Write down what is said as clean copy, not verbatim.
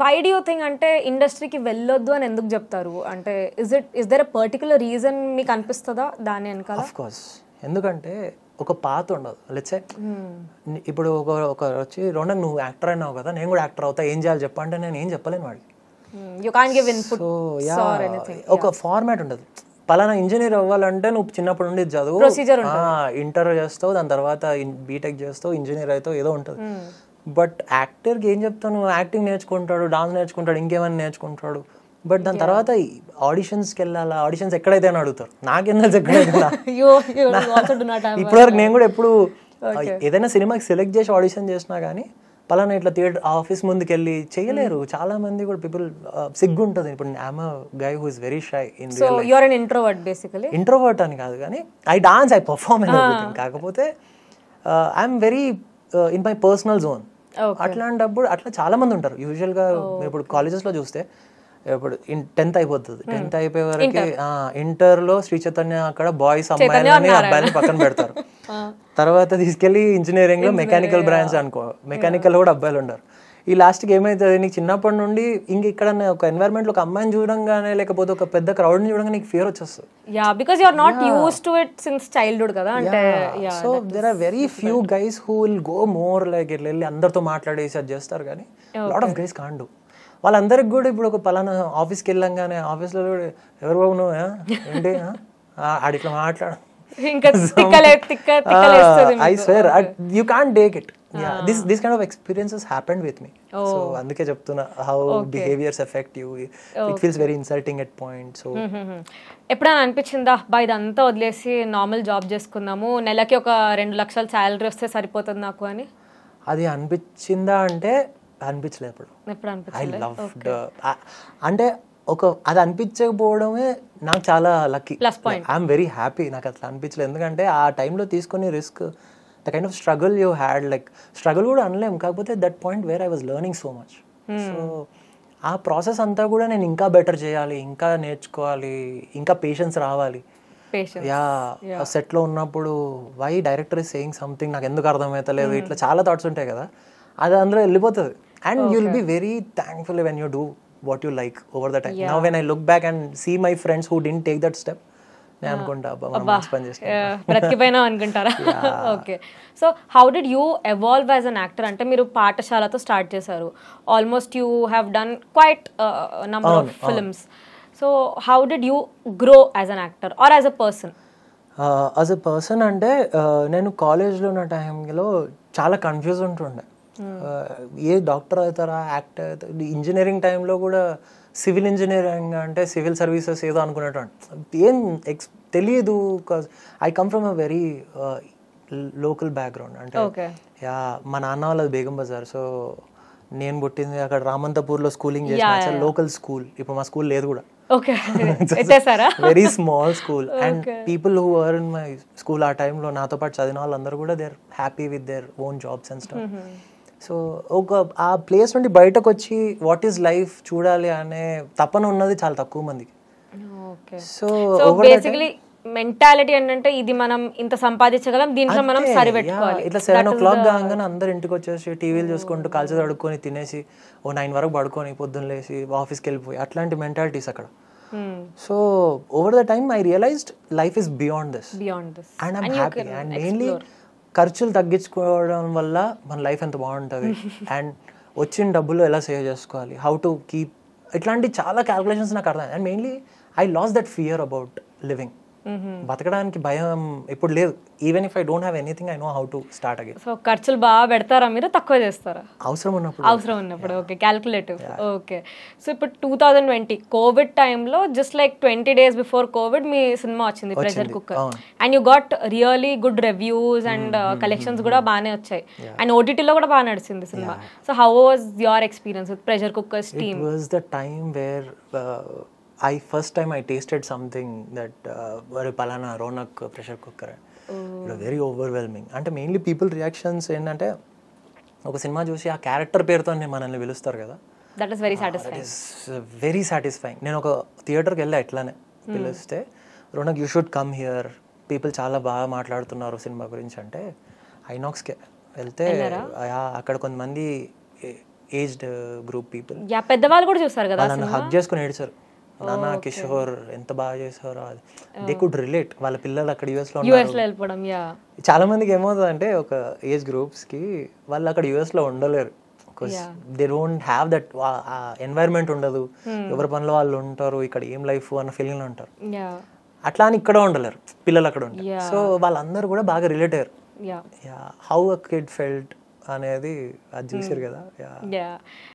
Why do you think అంటే ఇండస్ట్రీకి వెళ్ళొద్దు అని ఎందుకు చెప్తారు? అంటే is there a particular reason మీకు అనిపిస్తుందా దాని వెనకాల? ఆఫ్ కోర్స్, ఎందుకంటే ఒక పాత ఉండదు. లెట్స్ ఇప్పుడు ఒక వచ్చి రోనక్ నువ్వు యాక్టర్ అయినావు కదా, నేను కూడా యాక్టర్ అవుతా, ఏం చేయాలి చెప్పంటే నేను ఏం చెప్పలేను వాడికి. You can't give input or anything. ఒక ఫార్మాట్ ఉండదు. పలానా ఇంజనీర్ అవ్వాలంటే నువ్వు చిన్నప్పటి నుండి చదువు, ఇంటర్ చేస్తావు, దాని తర్వాత బీటెక్ చేస్తావు, ఇంజనీర్ అవుతావు, ఏదో ఉంటుంది. బట్ యాక్టర్కి ఏం చెప్తాను, యాక్టింగ్ నేర్చుకుంటాడు, డాన్స్ నేర్చుకుంటాడు, ఇంకేమైనా నేర్చుకుంటాడు. బట్ దాని తర్వాత ఆడిషన్స్కి వెళ్ళాలా, ఆడిషన్స్ ఎక్కడైతే అని అడుగుతారు. నాకేం తెలుసు ఎక్కడైతే. ఇప్పటివరకు నేను కూడా ఎప్పుడు ఏదైనా సినిమాకి సెలెక్ట్ చేసి ఆడిషన్ చేసినా కానీ పలానా ఇట్లా థియేటర్ ఆఫీస్ ముందుకు వెళ్ళి చేయలేరు. చాలా మంది కూడా పీపుల్ సిగ్గు ఉంటుంది. ఇప్పుడు I'm a guy who is very shy in real life. You are an introvert basically. Introvert అని కాదు కానీ I dance, I perform and everything. కాకపోతే I'm very in my personal zone. అట్లాంటప్పుడు అట్లా చాలా మంది ఉంటారు. యూజువల్గా ఇప్పుడు కాలేజెస్లో చూస్తే ఇప్పుడు 10th అయిపోతుంది, 10th అయిపోయే వరకు ఇంటర్లో శ్రీ చైతన్య అక్కడ బాయ్స్ అమ్మాయిలని అబ్బాయిలని పక్కన పెడతారు. తర్వాత తీసుకెళ్లి ఇంజనీరింగ్ లో మెకానికల్ బ్రాంచ్ అనుకో, మెకానికల్ కూడా అబ్బాయిలు ఉండరు. ఈ లాస్ట్కి ఏమైతుంది, నీకు చిన్నప్పటి నుండి ఇంక ఇక్కడ ఒక ఎన్వైరన్మెంట్ లో ఒక అమ్మాయిని చూడంగానే లేకపోతే ఒక పెద్ద క్రౌడ్ ని చూడంగానే నీకు ఫియర్ వచ్చేస్తుంది. Yeah, because you are not used to it since childhood కదా. అంటే so there are very few guys who will go more like ఇట్లా వెళ్ళి అందరితో మాట్లాడేసి అది చేస్తారు. కానీ lot of guys can't do. వాళ్ళందరికి కూడా ఇప్పుడు ఒక పలానా ఆఫీస్కి వెళ్ళంగానే ఆఫీస్లో కూడా ఎవరు బాబు నువ్వు ఏంటి ఆడి ఇట్లా మాట్లాడు, I swear you can't take it. This kind of experiences happened with me. So అందుకే చెప్తున్నా how behaviors affect you. It feels very insulting at point. So ఎప్పుడైనా అనిపించిందా బా ఇదంతా వదిలేసి నార్మల్ జాబ్ చేసుకుందాము, నెలకి ఒక 2 లక్షల శాలరీ వస్తే సరిపోతుంది నాకు అని? అది అనిపించిందా అంటే అనిపించలేదు ఎప్పుడు. ఐ లవ్డ్ అంటే అది అనిపించకపోవడమే నాకు చాలా లక్కీ. ఐఎమ్ వెరీ హ్యాపీ నాకు అట్లా అనిపించలేదు. ఎందుకంటే ఆ టైంలో తీసుకునే risk, the kind of struggle you had, like struggle కూడా అనలేము, కాకపోతే that point where I was learning so much. So ఆ ప్రాసెస్ అంతా కూడా నేను ఇంకా బెటర్ చేయాలి, ఇంకా నేర్చుకోవాలి, ఇంకా పేషెన్స్ రావాలి. సెట్లో ఉన్నప్పుడు why director is saying something నాకు ఎందుకు అర్థమవుతలేదు, ఇట్లా చాలా థాట్స్ ఉంటాయి కదా, అది అందులో వెళ్ళిపోతుంది. And you will be very thankful when you do what you like over the time. Now when I look back and see my friends who didn't take that step, నేను అనుకుంటా బ్రతికిపోయినా అనుకుంటారా? Okay, so how did you evolve as an actor? అంటే మీరు పాఠశాలతో start చేశారు, almost you have done quiet number of films. So how did you grow as an actor are as a person? As a person అంటే నేను కాలేజ్లో ఉన్న టైంలో చాలా confuse ఉంటుండే. ఏ డాక్టర్ అవుతారా, యాక్టర్ అవుతారా. ఇంజనీరింగ్ టైంలో కూడా సివిల్ ఇంజనీరింగ్ అంటే సివిల్ సర్వీసెస్ ఏదో అనుకునేటువంటి, ఏం తెలియదు. Because I come from a very local background. అంటే మా నాన్న వాళ్ళది బేగం బజార్. సో నేను పుట్టింది అక్కడ రామంతపూర్లో స్కూలింగ్ చేసిన లోకల్ స్కూల్. ఇప్పుడు మా స్కూల్ లేదు కూడా, very small school. And people who are in my school ఆ టైంలో నాతో పాటు చదివిన వాళ్ళందరూ కూడా they are happy with their own jobs and stuff. So ఒక ఆ ప్లేస్ నుండి బయటకు వచ్చి వాట్ ఈస్ లైఫ్ చూడాలి అనే తపన ఉన్నది చాలా తక్కువ మందికి. సో బేసికలీ మెంటాలిటీ ఏంటంటే ఇది మనం ఇంత సంపాదించగలం, దీంట్లో మనం సరిపెట్టుకోవాలి. ఇట్లా 7 o'clock కాగానే అందరు ఇంటికి వచ్చేసి టీవీలు చూసుకుంటూ కాల్చి అడుక్కొని తినేసి 9 వరకు పడుకొని పొద్దున్న లేసి ఆఫీస్కి వెళ్ళిపోయి అట్లాంటి మెంటాలిటీస్ అక్కడ. So over the time I realised life is beyond this and I'm happy. And mainly ఖర్చులు తగ్గించుకోవడం వల్ల మన లైఫ్ ఎంత బాగుంటుంది, అండ్ వచ్చిన డబ్బులు ఎలా సేవ్ చేసుకోవాలి, హౌ టు కీప్, ఇట్లాంటి చాలా క్యాల్కులేషన్స్ నాకు అర్థం. And mainly I lost that fear about living. బతకడానికి భయం ఇప్పుడు లేదు. Even if I don't have anything I know how to start again. So ఖర్చులు బాగా పెడతారా మీరు, తక్కువ చేస్తారా? అవసరం ఉన్నప్పుడు. Okay, calculative. ఓకే, సో ఇప్పుడు 2020 కోవిడ్ టైంలో just like 20 days before Covid మీ సినిమా వచ్చింది Pressure Cooker, and you got really good reviews and collections కూడా బాగానే వచ్చాయి, అండ్ ఓటీటీలో కూడా బాగా నడిచింది cinema. So how was your experience with Pressure Cookers team? It was the time where first time I tasted something that palana Ronak pressure cooker. It was very overwhelming. అంటే mainly people reactions ఏంటంటే ఒక cinema చూసి ఆ character పేరుతో మనల్ని పిలుస్తారు కదా, that is very satisfying. It is very satisfying. నేను ఒక థియేటర్కి వెళ్ళా ఎట్లానే పిలిస్తే, Ronak you should come here, people చాలా బాగా మాట్లాడుతున్నారు సినిమా గురించి అంటే ఐనాక్స్కే వెళ్తే అక్కడ కొంతమంది ఏజ్డ్ గ్రూప్ పీపుల్. పెద్దవాళ్ళు కూడా చూస్తారు కదా, వాళ్ళని హగ్ చేసుకుని ఏడ్చారు, నానా కిషోర్ ఎంత బాగా చేశారో. అది దే కుడ్ రిలేట్. వాళ్ళ పిల్లలు అక్కడ యుఎస్లో వెళ్ళిపోవడం. చాలా మందికి ఏమవుతుంది అంటే ఒక ఏజ్ గ్రూప్స్కి వాళ్ళు అక్కడ యుఎస్లో ఉండలేరు, because they don't have that environment ఉండదు, ఎవరి పనిలో వాళ్ళు ఉంటారు, ఇక్కడ ఏం లైఫ్ అన్న ఫీలింగ్లో ఉంటారు. అట్లా అని ఇక్కడ ఉండలేరు, పిల్లలు అక్కడ ఉంటారు. సో వాళ్ళందరూ కూడా బాగా రిలేట్ అయ్యారు. హౌ అ కిడ్ ఫెల్ట్ అనేది అది చూసారు కదా.